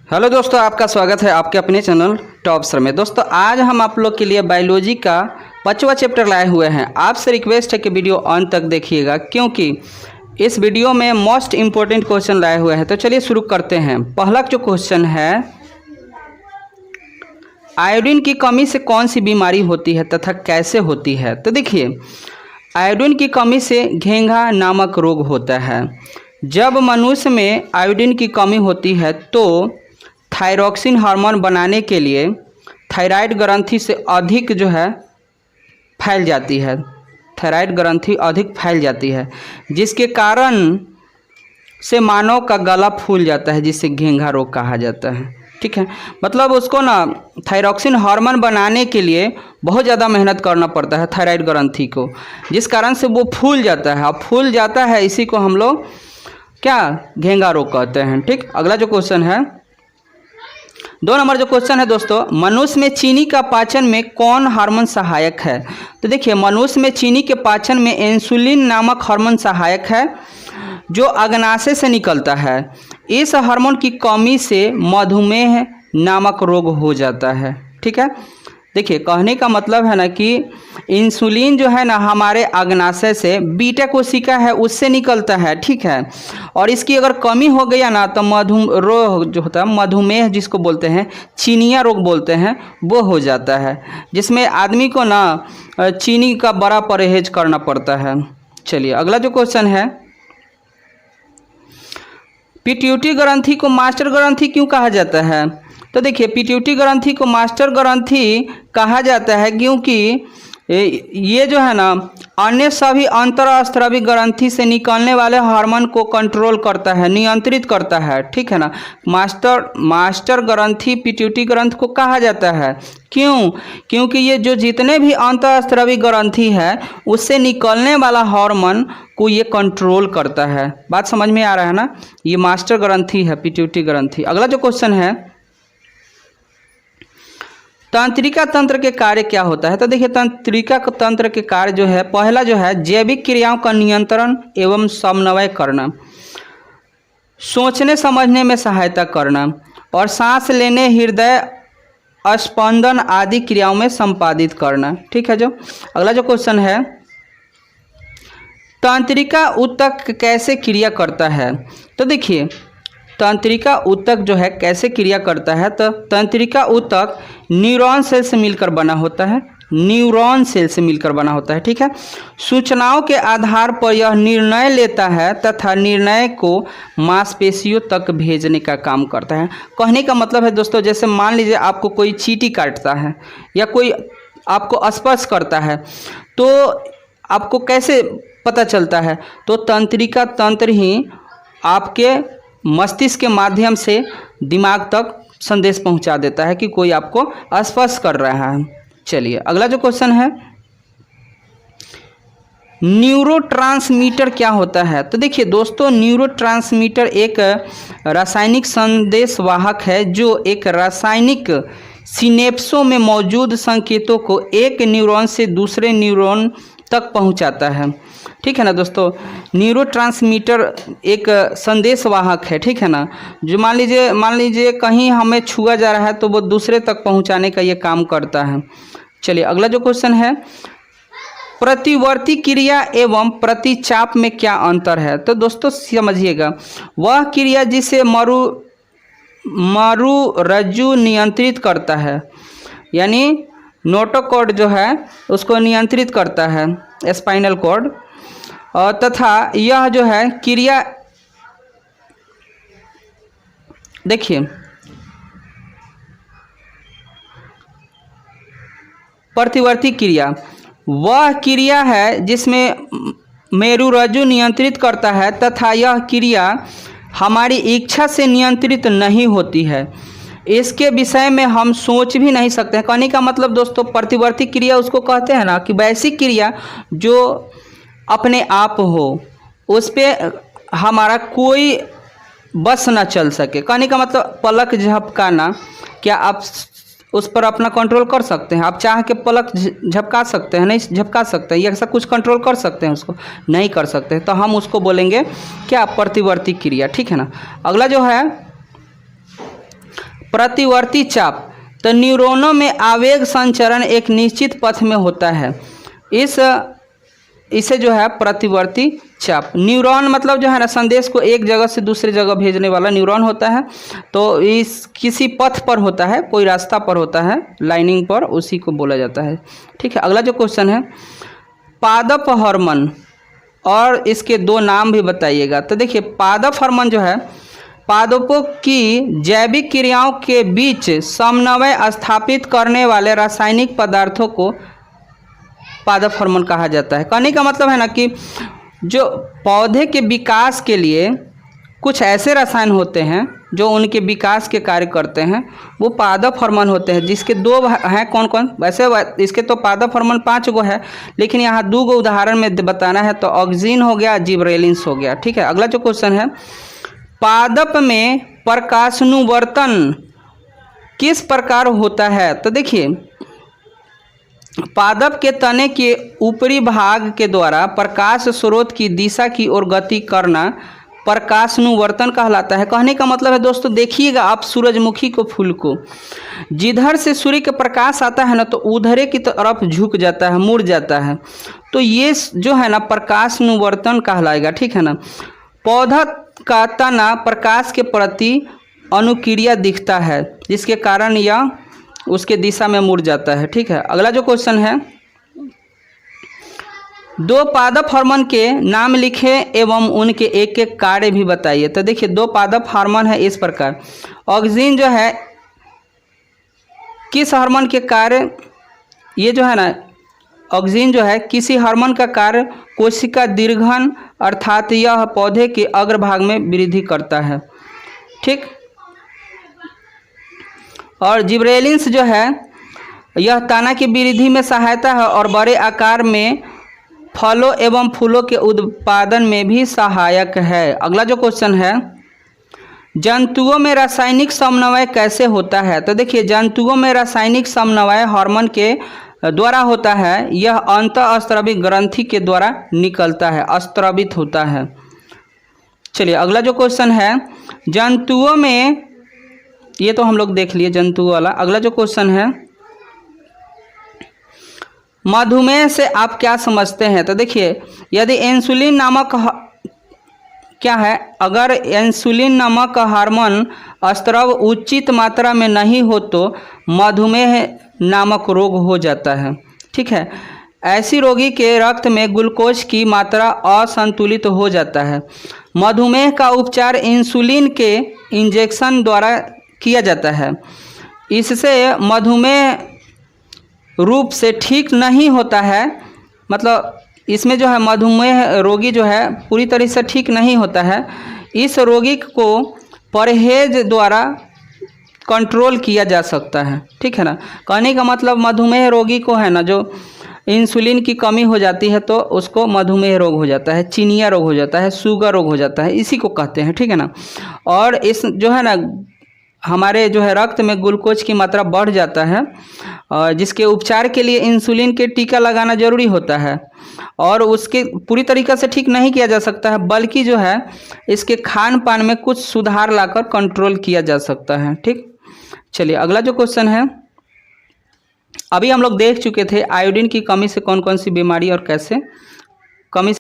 Hello दोस्तों, आपका स्वागत है आपके अपने चैनल टॉप सर में। दोस्तों आज हम आप लोग के लिए बायोलॉजी का 5वां चैप्टर लाए हुए हैं। आपसे रिक्वेस्ट है कि वीडियो अंत तक देखिएगा, क्योंकि इस वीडियो में मोस्ट इम्पोर्टेंट क्वेश्चन लाए हुए हैं। तो चलिए शुरू करते हैं। पहला जो क्वेश्चन है, आयोडीन की कमी से कौन सी बीमारी होती है तथा कैसे होती है। तो देखिए, आयोडीन की कमी से घेंघा नामक रोग होता है। जब मनुष्य में आयोडीन की कमी होती है तो थायरॉक्सिन हार्मोन बनाने के लिए थायराइड ग्रंथि से अधिक फैल जाती है। थायराइड ग्रंथि अधिक फैल जाती है, जिसके कारण से मानव का गला फूल जाता है, जिसे घेंघा रोग कहा जाता है। ठीक है, मतलब उसको थायरॉक्सिन हार्मोन बनाने के लिए बहुत ज़्यादा मेहनत करना पड़ता है थायराइड ग्रंथि को, जिस कारण से वो फूल जाता है। अब फूल जाता है, इसी को हम लोग घेंघा रोग कहते हैं। ठीक, अगला जो क्वेश्चन है, 2 नंबर जो क्वेश्चन है दोस्तों, मनुष्य में चीनी का पाचन में कौन हार्मोन सहायक है। तो देखिए, मनुष्य में चीनी के पाचन में इंसुलिन नामक हार्मोन सहायक है, जो अग्नाशय से निकलता है। इस हार्मोन की कमी से मधुमेह नामक रोग हो जाता है। ठीक है, देखिए कहने का मतलब है कि इंसुलिन हमारे अग्नाशय से बीटा कोशिका है उससे निकलता है। ठीक है, और इसकी अगर कमी हो गया तो रोग जो होता है, मधुमेह जिसको बोलते हैं, चीनिया रोग बोलते हैं, वो हो जाता है, जिसमें आदमी को चीनी का बड़ा परहेज करना पड़ता है। चलिए अगला जो क्वेश्चन है, पिट्यूटरी ग्रंथि को मास्टर ग्रंथि क्यों कहा जाता है। तो देखिए, पिट्यूटरी ग्रंथि को मास्टर ग्रंथि कहा जाता है क्योंकि ये अन्य सभी अंतरस्रावी ग्रंथि से निकलने वाले हार्मोन को कंट्रोल करता है, नियंत्रित करता है। ठीक है ना, मास्टर ग्रंथि पिट्यूटरी ग्रंथि को कहा जाता है। क्यों? क्योंकि ये जो जितने भी अंतरस्रावी ग्रंथि है उससे निकलने वाला हार्मोन को ये कंट्रोल करता है। बात समझ में आ रहा है ना, ये मास्टर ग्रंथि है पिट्यूटरी ग्रंथि। अगला जो क्वेश्चन है, तंत्रिका तंत्र के कार्य क्या होता है। तो देखिए, तंत्रिका तंत्र के कार्य पहला जैविक क्रियाओं का नियंत्रण एवं समन्वय करना, सोचने समझने में सहायता करना और सांस लेने, हृदय स्पंदन आदि क्रियाओं में संपादित करना। ठीक है, जो अगला जो क्वेश्चन है, तंत्रिका ऊतक कैसे क्रिया करता है। तो देखिए, तंत्रिका ऊतक कैसे क्रिया करता है। तो तंत्रिका ऊतक न्यूरॉन सेल से मिलकर बना होता है, न्यूरॉन सेल से मिलकर बना होता है। ठीक है, सूचनाओं के आधार पर यह निर्णय लेता है तथा निर्णय को मांसपेशियों तक भेजने का काम करता है। कहने का मतलब है दोस्तों, जैसे मान लीजिए आपको कोई चींटी काटता है या कोई आपको स्पर्श करता है, तो आपको कैसे पता चलता है। तो तंत्रिका तंत्र ही आपके मस्तिष्क के माध्यम से दिमाग तक संदेश पहुंचा देता है कि कोई आपको स्पर्श कर रहा है। चलिए अगला जो क्वेश्चन है, न्यूरोट्रांसमीटर क्या होता है। तो देखिए दोस्तों, न्यूरोट्रांसमीटर एक रासायनिक संदेश वाहक है, जो एक रासायनिक सिनेप्सों में मौजूद संकेतों को एक न्यूरॉन से दूसरे न्यूरॉन तक पहुंचाता है। ठीक है ना दोस्तों, न्यूरोट्रांसमीटर एक संदेश वाहक है। ठीक है ना, जो मान लीजिए कहीं हमें छुआ जा रहा है तो वो दूसरे तक पहुंचाने का ये काम करता है। चलिए अगला जो क्वेश्चन है, प्रतिवर्ती क्रिया एवं प्रतिचाप में क्या अंतर है। तो दोस्तों समझिएगा, वह क्रिया जिसे मरुरज्जु नियंत्रित करता है, यानी नोटोकॉर्ड उसको नियंत्रित करता है, स्पाइनल कॉर्ड, और तथा यह क्रिया, देखिए प्रतिवर्ती क्रिया वह क्रिया है जिसमें मेरुरज्जु नियंत्रित करता है तथा यह क्रिया हमारी इच्छा से नियंत्रित नहीं होती है। इसके विषय में हम सोच भी नहीं सकते हैं। कहने का मतलब दोस्तों, प्रतिवर्ती क्रिया उसको कहते हैं कि वैसी क्रिया जो अपने आप हो, उस पर हमारा कोई बस ना चल सके। कहने का मतलब पलक झपकाना, क्या आप उस पर अपना कंट्रोल कर सकते हैं? आप चाह के पलक झपका सकते हैं? नहीं झपका सकते हैं। या ऐसा कुछ कंट्रोल कर सकते हैं? उसको नहीं कर सकते। तो हम उसको बोलेंगे क्या? प्रतिवर्ती क्रिया। ठीक है ना। अगला जो है प्रतिवर्ती चाप, तो न्यूरॉनों में आवेग संचरण एक निश्चित पथ में होता है। इसे जो है प्रतिवर्ती चाप, न्यूरॉन मतलब जो है ना संदेश को एक जगह से दूसरी जगह भेजने वाला न्यूरॉन होता है। तो इस किसी पथ पर होता है, कोई रास्ता पर होता है, लाइनिंग पर, उसी को बोला जाता है। ठीक है, अगला जो क्वेश्चन है, पादप हार्मोन और इसके दो नाम भी बताइएगा। तो देखिए पादप हार्मोन जो है पादपों की जैविक क्रियाओं के बीच समन्वय स्थापित करने वाले रासायनिक पदार्थों को पादप हार्मोन कहा जाता है। कहने का मतलब है ना कि जो पौधे के विकास के लिए कुछ ऐसे रसायन होते हैं जो उनके विकास के कार्य करते हैं, वो पादप हार्मोन होते हैं, जिसके दो हैं। कौन कौन? वैसे इसके तो पादप हार्मोन 5 गो है, लेकिन यहाँ 2 गो उदाहरण में बताना है। तो ऑक्सिन हो गया, जिबरेलिन्स हो गया। ठीक है, अगला जो क्वेश्चन है, पादप में प्रकाशानुवर्तन किस प्रकार होता है? तो देखिए पादप के तने के ऊपरी भाग के द्वारा प्रकाश स्रोत की दिशा की ओर गति करना प्रकाशानुवर्तन कहलाता है। कहने का मतलब है दोस्तों, देखिएगा आप सूरजमुखी को फूल को, जिधर से सूर्य का प्रकाश आता है ना तो उधरे की तरफ झुक जाता है, मुड़ जाता है। तो ये जो है ना प्रकाशानुवर्तन कहलाएगा। ठीक है ना, पौधा का तना प्रकाश के प्रति अनुक्रिया दिखता है, जिसके कारण यह उसके दिशा में मुड़ जाता है। ठीक है, अगला जो क्वेश्चन है, 2 पादप हार्मोन के नाम लिखें एवं उनके एक एक कार्य भी बताइए। तो देखिए 2 पादप हार्मोन है इस प्रकार। ऑक्सिन जो है किस हार्मोन के कार्य, ये जो है ना ऑक्सिन जो है किसी हार्मोन का कार्य कोशिका दीर्घन, अर्थात यह पौधे के अग्रभाग में वृद्धि करता है। ठीक, और जिबरेलिन्स जो है यह तना की वृद्धि में सहायता है और बड़े आकार में फलों एवं फूलों के उत्पादन में भी सहायक है। अगला जो क्वेश्चन है, जंतुओं में रासायनिक समन्वय कैसे होता है? तो देखिए जंतुओं में रासायनिक समन्वय हार्मोन के द्वारा होता है। यह अंतःस्रावी ग्रंथि के द्वारा निकलता है, स्रावित होता है। चलिए अगला जो क्वेश्चन है, जंतुओं में, ये तो हम लोग देख लिए जंतु वाला। अगला जो क्वेश्चन है, मधुमेह से आप क्या समझते हैं? तो देखिए यदि इंसुलिन नामक क्या है, अगर इंसुलिन नामक हार्मोन स्राव उचित मात्रा में नहीं हो तो मधुमेह नामक रोग हो जाता है। ठीक है, ऐसी रोगी के रक्त में ग्लूकोज की मात्रा असंतुलित हो जाता है। मधुमेह का उपचार इंसुलिन के इंजेक्शन द्वारा किया जाता है। इससे मधुमेह रूप से ठीक नहीं होता है, मतलब इसमें जो है मधुमेह रोगी जो है पूरी तरह से ठीक नहीं होता है। इस रोगी को परहेज द्वारा कंट्रोल किया जा सकता है। ठीक है ना, कहने का मतलब मधुमेह रोगी को है ना जो इंसुलिन की कमी हो जाती है तो उसको मधुमेह रोग हो जाता है, चिनिया रोग हो जाता है, शुगर रोग हो जाता है, इसी को कहते हैं। ठीक है ना, और इस जो है ना हमारे जो है रक्त में ग्लूकोज की मात्रा बढ़ जाता है, जिसके उपचार के लिए इंसुलिन के टीका लगाना जरूरी होता है और उसके पूरी तरीक़े से ठीक नहीं किया जा सकता है, बल्कि जो है इसके खान पान में कुछ सुधार लाकर कंट्रोल किया जा सकता है। ठीक, चलिए अगला जो क्वेश्चन है, अभी हम लोग देख चुके थे आयोडीन की कमी से कौन कौन सी बीमारी और कैसे कमी